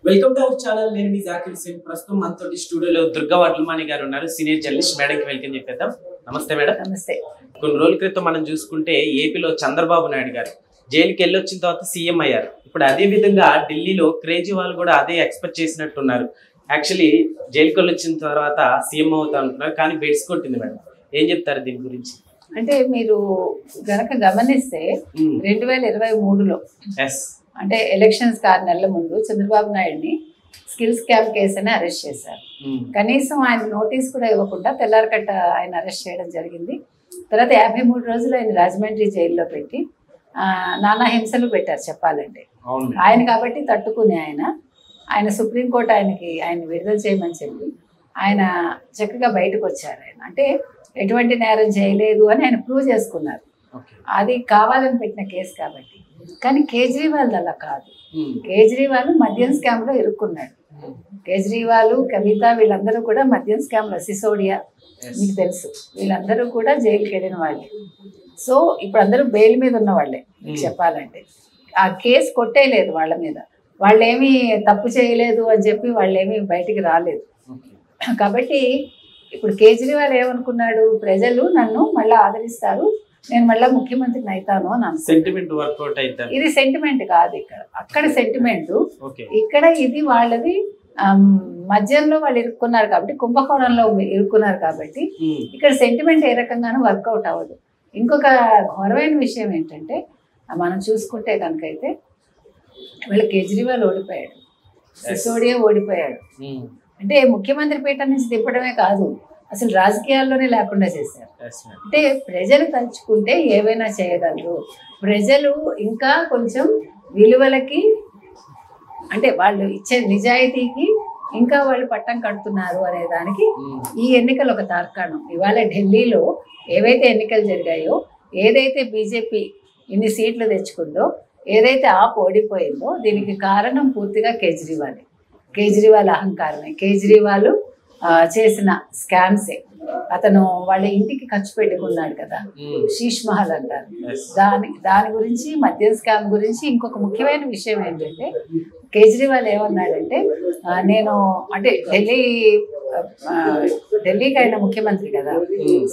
Welcome to our channel. నేను మీ జాకిర్ సింగ్. ప్రస్తుతం మనతో స్టూడియోలో దుర్గా వడ్లమాని గారు ఉన్నారు, సీనియర్ జర్నలిస్ట్. మేడం కి వెల్కమ్ చెప్పేద్దాం. నమస్తే మేడం. నమస్తే. కొన్ని రోజుల క్రితం మనం చూసుకుంటే ఏపీలో చంద్రబాబు నాయుడు గారు జైలుకి వెళ్ళి వచ్చిన తర్వాత సీఎం అయ్యారు. ఇప్పుడు అదే విధంగా ఢిల్లీలో కేజ్రీవాల్ కూడా అదే ఎక్స్పెక్ట్ చేసినట్టున్నారు. యాక్చువల్లీ జైలుకి వెళ్ళి వచ్చిన తర్వాత సీఎం అవుతా అంటున్నారు, కానీ బెడ్స్ కొట్టింది మేడం. ఏం చెప్తారు దీని గురించి? అంటే మీరు గనక గమనిస్తే 2023లో అంటే ఎలక్షన్స్ 6 నెలల ముందు చంద్రబాబు నాయుడిని స్కిల్ స్కామ్ కేసు అని అరెస్ట్ చేశారు. కనీసం ఆయన నోటీస్ కూడా ఇవ్వకుండా తెల్లారకట్ట ఆయన అరెస్ట్ చేయడం జరిగింది. తర్వాత 53 రోజులు ఆయన రాజమండ్రి జైల్లో పెట్టి నానా హింసలు పెట్టారు చెప్పాలంటే. ఆయన కాబట్టి తట్టుకుని ఆయన సుప్రీంకోర్టు ఆయన విడుదల చేయమని చెప్పి ఆయన చక్కగా బయటకు వచ్చారు. ఆయన అంటే ఎటువంటి నేరం చేయలేదు అని ఆయన ప్రూవ్ చేసుకున్నారు. అది కావాలని పెట్టిన కేసు కాబట్టి. కానీ కేజ్రీవాల్ అలా కాదు. కేజ్రీవాల్ మద్యం స్కామ్ లో ఇరుక్కున్నాడు. కేజ్రీవాల్, కవిత వీళ్ళందరూ కూడా మద్యం స్కామ్ లో, సిసోడియా మీకు తెలుసు, వీళ్ళందరూ కూడా జైలుకి వెళ్ళిన వాళ్ళే. సో ఇప్పుడు అందరూ బెయిల్ మీద ఉన్న వాళ్ళే చెప్పాలంటే. ఆ కేసు కొట్టేయలేదు వాళ్ళ మీద, వాళ్ళేమీ తప్పు చేయలేదు అని చెప్పి వాళ్ళేమీ బయటికి రాలేదు. కాబట్టి ఇప్పుడు కేజ్రీవాల్ ఏమనుకున్నాడు, ప్రజలు నన్ను మళ్ళీ ఆదరిస్తారు, నేను మళ్ళీ ముఖ్యమంత్రిని అవుతాను అని అనుకుంటున్నాను. ఇది సెంటిమెంట్ కాదు, అక్కడ సెంటిమెంట్, ఇక్కడ ఇది వాళ్ళది. మధ్యంలో వాళ్ళు ఇరుక్కున్నారు కాబట్టి, కుంభకోణంలో ఇరుక్కున్నారు కాబట్టి ఇక్కడ సెంటిమెంట్ ఏ రకంగానూ వర్కౌట్ అవ్వదు. ఇంకొక ఘోరమైన విషయం ఏంటంటే, మనం చూసుకుంటే కనుకైతే వీళ్ళ కేజ్రీవాల్ ఓడిపోయాడు, సిసోడియా ఓడిపోయాడు. అంటే ముఖ్యమంత్రి పీఠం నుంచి దింపడమే కాదు, అసలు రాజకీయాల్లోనే లేకుండా చేశారు. అంటే ప్రజలు తలుచుకుంటే ఏవైనా చేయగలరు. ప్రజలు ఇంకా కొంచెం విలువలకి, అంటే వాళ్ళు ఇచ్చే నిజాయితీకి ఇంకా వాళ్ళు పట్టం కడుతున్నారు అనే దానికి ఈ ఎన్నికలు ఒక తార్కాణం. ఇవాళ ఢిల్లీలో ఏవైతే ఎన్నికలు జరిగాయో, ఏదైతే బీజేపీ ఇన్ని సీట్లు తెచ్చుకుందో, ఏదైతే ఆప్ ఓడిపోయిందో, దీనికి కారణం పూర్తిగా కేజ్రీవాల్ అహంకారమే. కేజ్రీవాల్ చేసిన స్కామ్సే. అతను వాళ్ళ ఇంటికి ఖర్చు పెట్టుకున్నాడు కదా, శీష్ మహల్ అంటారు. దాని గురించి, మద్యం స్కామ్ గురించి ఇంకొక ముఖ్యమైన విషయం ఏంటంటే, కేజ్రీవాల్ ఏమన్నాడంటే, నేను అంటే ఢిల్లీకి ఆయన ముఖ్యమంత్రి కదా,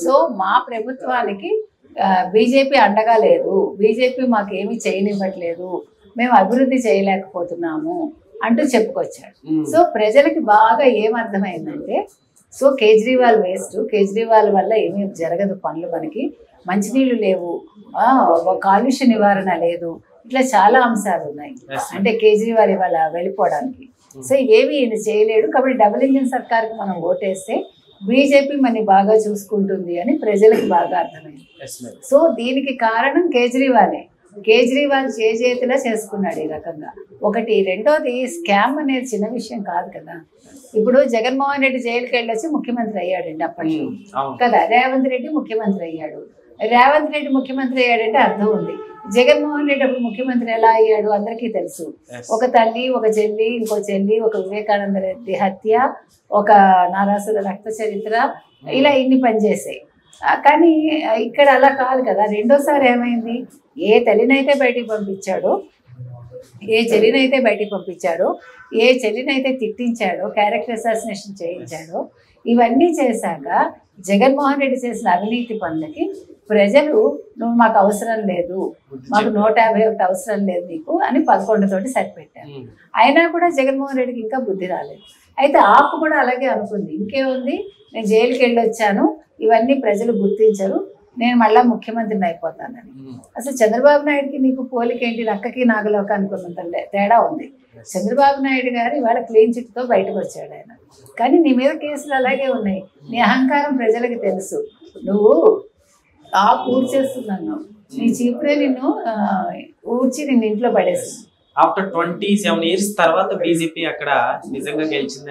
సో మా ప్రభుత్వానికి బీజేపీ అండగా లేదు, బీజేపీ మాకు ఏమీ చేయనివ్వట్లేదు, మేము అభివృద్ధి చేయలేకపోతున్నాము అంటూ చెప్పుకొచ్చాడు. సో ప్రజలకి బాగా ఏమర్థమైందంటే, సో కేజ్రీవాల్ వేస్ట్, కేజ్రీవాల్ వల్ల ఏమీ జరగదు పనులు, మనకి మంచినీళ్ళు లేవు, కాలుష్య నివారణ లేదు, ఇట్లా చాలా అంశాలు ఉన్నాయి. అంటే కేజ్రీవాల్ ఇవాళ వెళ్ళిపోవడానికి సో ఇవేవి ఈయన చేయలేడు. కాబట్టి డబుల్ ఇంజిన్ సర్కార్కి మనం ఓటేస్తే బీజేపీ మనని బాగా చూసుకుంటుంది అని ప్రజలకు బాగా అర్థమైంది. సో దీనికి కారణం కేజ్రీవాల్ చేతిలా చేసుకున్నాడు ఈ రకంగా. ఒకటి. రెండోది, స్కామ్ అనేది చిన్న విషయం కాదు కదా. ఇప్పుడు జగన్మోహన్ రెడ్డి జైలుకి వెళ్ళొచ్చి ముఖ్యమంత్రి అయ్యాడండి అప్పట్లో కదా. రేవంత్ రెడ్డి ముఖ్యమంత్రి అయ్యాడు. రేవంత్ రెడ్డి ముఖ్యమంత్రి అయ్యాడంటే అర్థం ఉంది. జగన్మోహన్ రెడ్డి అప్పుడు ముఖ్యమంత్రి ఎలా అయ్యాడు అందరికీ తెలుసు. ఒక తల్లి, ఒక చెల్లి, ఇంకో చెల్లి, ఒక వివేకానంద రెడ్డి హత్య, ఒక నారాసుర రక్త చరిత్ర, ఇలా ఇన్ని పనిచేసాయి. కానీ ఇక్కడ అలా కాదు కదా. రెండోసారి ఏమైంది, ఏ తల్లినైతే బయటికి పంపించాడో, ఏ చెల్లినైతే బయటికి పంపించాడో, ఏ చెల్లినైతే తిట్టించాడో, క్యారెక్టర్ అసాసినేషన్ చేయించాడో, ఇవన్నీ చేశాక జగన్మోహన్ రెడ్డి చేసిన అవినీతి పనులకి ప్రజలు, నువ్వు మాకు అవసరం లేదు, మాకు 151 అవసరం లేదు నీకు అని 11 తోటి సరిపెట్టారు. అయినా కూడా జగన్మోహన్ రెడ్డికి ఇంకా బుద్ధి రాలేదు. అయితే ఆపు కూడా అలాగే అనుకుంది, ఇంకేముంది, నేను జైలుకి వెళ్ళి వచ్చాను, ఇవన్నీ ప్రజలు గుర్తించరు, నేను మళ్ళా ముఖ్యమంత్రిని అయిపోతానని. అసలు చంద్రబాబు నాయుడికి నీకు పోలికేంటి, నక్కకి నాగలోకానికి ఉన్నంత తేడా ఉంది. చంద్రబాబు నాయుడు గారు ఇవాళ క్లీన్ చిట్తో బయటకు వచ్చాడు ఆయన. కానీ నీ మీద కేసులు అలాగే ఉన్నాయి. నీ అహంకారం ప్రజలకు తెలుసు. నువ్వు ఊడ్చేస్తున్నాను, నీ చీపురే నిన్ను ఊడ్చి నిన్ను ఇంట్లో పడేస్తుంది. ఆఫ్టర్ 27 years తర్వాత బీజేపీ అక్కడ నిజంగా గెలిచింది.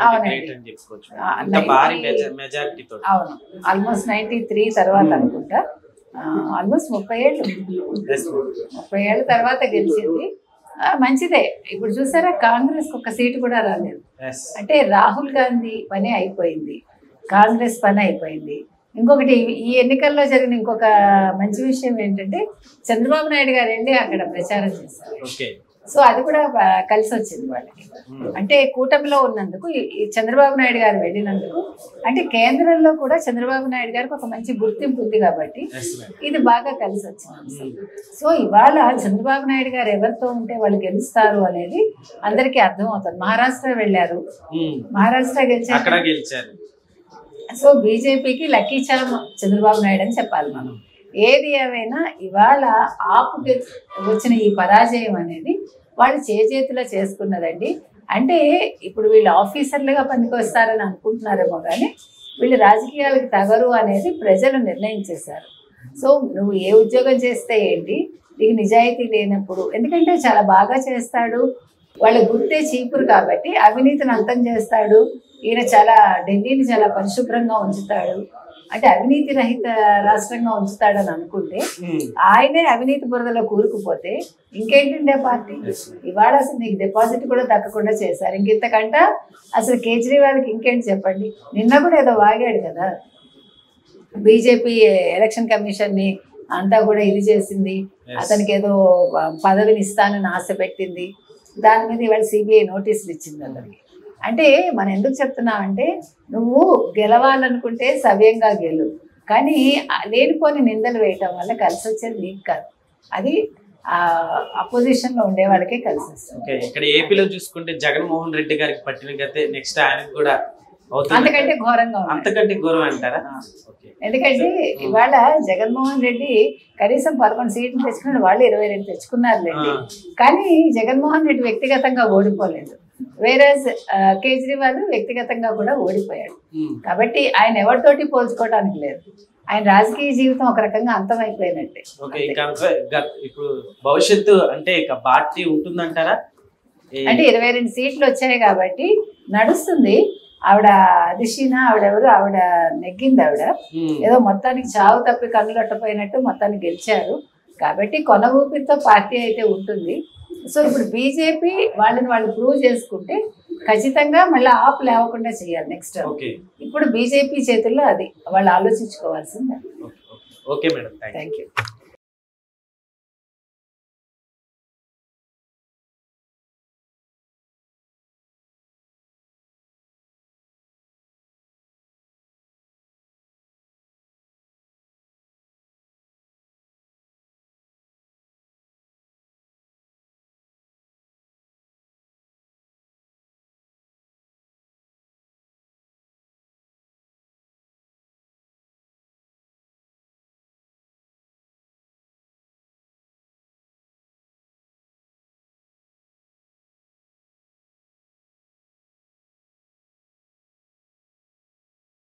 అవును, ఆల్మోస్ట్ 93 తర్వాత అనుకుంటా, ఆల్మోస్ట్ 30 ఏళ్ళు తర్వాత గెలిచింది. మంచిదే. ఇప్పుడు చూసారా, కాంగ్రెస్ ఒక్క సీటు కూడా రాలేదు. అంటే రాహుల్ గాంధీ పని అయిపోయింది, కాంగ్రెస్ పని అయిపోయింది. ఇంకొకటి, ఈ ఎన్నికల్లో జరిగిన ఇంకొక మంచి విషయం ఏంటంటే, చంద్రబాబు నాయుడు గారు వెళ్ళి అక్కడ ప్రచారం చేశారు. సో అది కూడా కలిసి వచ్చింది వాళ్ళకి. అంటే కూటమిలో ఉన్నందుకు ఈ చంద్రబాబు నాయుడు గారు వెళ్ళినందుకు, అంటే కేంద్రంలో కూడా చంద్రబాబు నాయుడు గారికి ఒక మంచి గుర్తింపు ఉంది కాబట్టి ఇది బాగా కలిసి వచ్చింది. సో ఇవాళ చంద్రబాబు నాయుడు గారు ఎవరితో ఉంటే వాళ్ళు గెలుస్తారు అనేది అందరికీ అర్థం అవుతుంది. మహారాష్ట్ర వెళ్ళారు, మహారాష్ట్ర గెలిచారు. సో బీజేపీకి లక్కీ చామ్ చంద్రబాబు నాయుడు అని చెప్పాలి మనం. ఏది ఏమైనా ఇవాళ ఆపుకి వచ్చిన ఈ పరాజయం అనేది వాళ్ళు చేతిలో చేసుకున్నదండి. అంటే ఇప్పుడు వీళ్ళు ఆఫీసర్లుగా పనికొస్తారని అనుకుంటున్నారేమో కానీ వీళ్ళు రాజకీయాలకు తగరు అనేది ప్రజలు నిర్ణయించేశారు. సో నువ్వు ఏ ఉద్యోగం చేస్తే ఏంటి, నీకు నిజాయితీ లేనప్పుడు, ఎందుకంటే చాలా బాగా చేస్తాడు, వాళ్ళ గుర్తే చీపురు కాబట్టి అవినీతిని అంతం చేస్తాడు, ఈయన చాలా ఢిల్లీని చాలా పరిశుభ్రంగా ఉంచుతాడు, అంటే అవినీతి రహిత రాష్ట్రంగా ఉంచుతాడని అనుకుంటే ఆయనే అవినీతి బురదలో కూరుకుపోతే ఇంకేంటంటే పార్టీ ఇవాళ అసలు నీకు డిపాజిట్ కూడా దక్కకుండా చేశారు. ఇంకెంతకంట అసలు కేజ్రీవాల్కి ఇంకేంటి చెప్పండి. నిన్న కూడా ఏదో వాగాడు కదా, బీజేపీ ఎలక్షన్ కమిషన్ని అంతా కూడా ఇది చేసింది, అతనికి ఏదో పదవిని ఇస్తానని ఆశ పెట్టింది, దాని మీద ఇవాళ సిబిఐ నోటీసులు ఇచ్చింది అందరికి. అంటే మనం ఎందుకు చెప్తున్నామంటే నువ్వు గెలవాలనుకుంటే సవ్యంగా గెలు, కానీ లేనిపోని నిందలు వేయటం వల్ల కలిసి వచ్చేది నీకు కాదు, అది అపోజిషన్ లో ఉండే వాళ్ళకే కలిసి వస్తుంది. ఇక్కడ ఏపీలో చూసుకుంటే జగన్మోహన్ రెడ్డి గారికి పట్టిన గతే నెక్స్ట్ ఆయనకు కూడా అంతకంటే ఘోరంగా, అంతకంటే ఘోరం అంటారా? ఎందుకంటే ఇవాళ జగన్మోహన్ రెడ్డి కనీసం 11 సీట్లు తెచ్చుకున్నాడు, వాళ్ళు 22 తెచ్చుకున్నారులేండి, కానీ జగన్మోహన్ రెడ్డి వ్యక్తిగతంగా ఓడిపోలేదు. వేరేజ్ కేజ్రీవాల్ వ్యక్తిగతంగా కూడా ఓడిపోయాడు. కాబట్టి ఆయన ఎవరితోటి పోల్చుకోవడానికి లేదు, ఆయన రాజకీయ జీవితం ఒక రకంగా అంతమైపోయినట్టే. ఇప్పుడు భవిష్యత్తు అంటే ఇక పార్టీ ఉంటుందంటారా? అంటే 22 సీట్లు వచ్చాయి కాబట్టి నడుస్తుంది. ఆవిడ అదిశీన ఆవిడెవరు, ఆవిడ నెగ్గింది, ఆవిడ ఏదో మొత్తానికి చావు తప్పి కన్నులొట్టపోయినట్టు మొత్తానికి గెలిచారు కాబట్టి కొన ఊపిరితో పార్టీ అయితే ఉంటుంది. సో ఇప్పుడు బీజేపీ వాళ్ళని వాళ్ళు ప్రూవ్ చేసుకుంటే ఖచ్చితంగా మళ్ళీ ఆపు లేవకుండా చేయాలి నెక్స్ట్. ఇప్పుడు బీజేపీ చేతుల్లో అది వాళ్ళు ఆలోచించుకోవాల్సిందే. Okay madam, thank you.